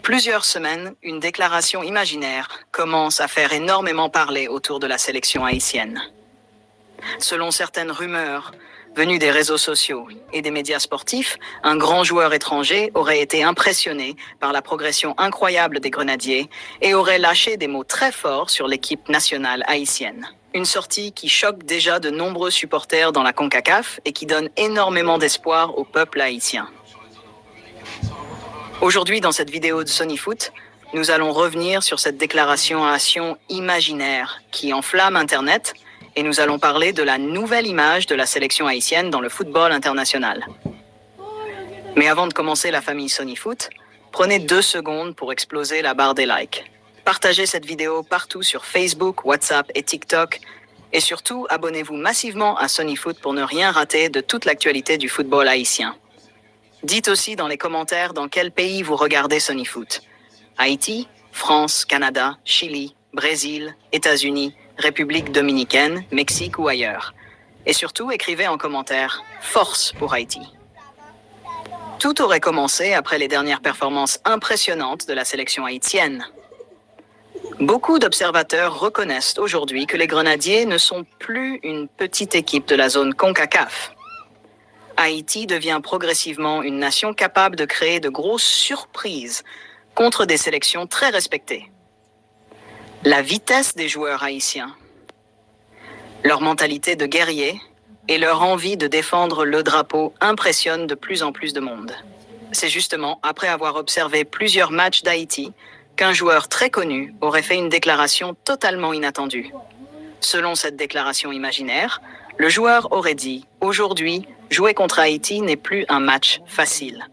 Plusieurs semaines, une déclaration imaginaire commence à faire énormément parler autour de la sélection haïtienne. Selon certaines rumeurs venues des réseaux sociaux et des médias sportifs, un grand joueur étranger aurait été impressionné par la progression incroyable des Grenadiers et aurait lâché des mots très forts sur l'équipe nationale haïtienne. Une sortie qui choque déjà de nombreux supporters dans la CONCACAF et qui donne énormément d'espoir au peuple haïtien. Aujourd'hui, dans cette vidéo de Sonyfoot, nous allons revenir sur cette déclaration imaginaire qui enflamme Internet et nous allons parler de la nouvelle image de la sélection haïtienne dans le football international. Mais avant de commencer la famille Sonyfoot, prenez 2 secondes pour exploser la barre des likes. Partagez cette vidéo partout sur Facebook, WhatsApp et TikTok. Et surtout, abonnez-vous massivement à Sonyfoot pour ne rien rater de toute l'actualité du football haïtien. Dites aussi dans les commentaires dans quel pays vous regardez Sonyfoot. Haïti, France, Canada, Chili, Brésil, États-Unis, République dominicaine, Mexique ou ailleurs. Et surtout, écrivez en commentaire « Force pour Haïti ». Tout aurait commencé après les dernières performances impressionnantes de la sélection haïtienne. Beaucoup d'observateurs reconnaissent aujourd'hui que les Grenadiers ne sont plus une petite équipe de la zone CONCACAF. Haïti devient progressivement une nation capable de créer de grosses surprises contre des sélections très respectées. La vitesse des joueurs haïtiens, leur mentalité de guerrier et leur envie de défendre le drapeau impressionnent de plus en plus de monde. C'est justement après avoir observé plusieurs matchs d'Haïti qu'un joueur très connu aurait fait une déclaration totalement inattendue. Selon cette déclaration imaginaire, le joueur aurait dit « Aujourd'hui, jouer contre Haïti n'est plus un match facile.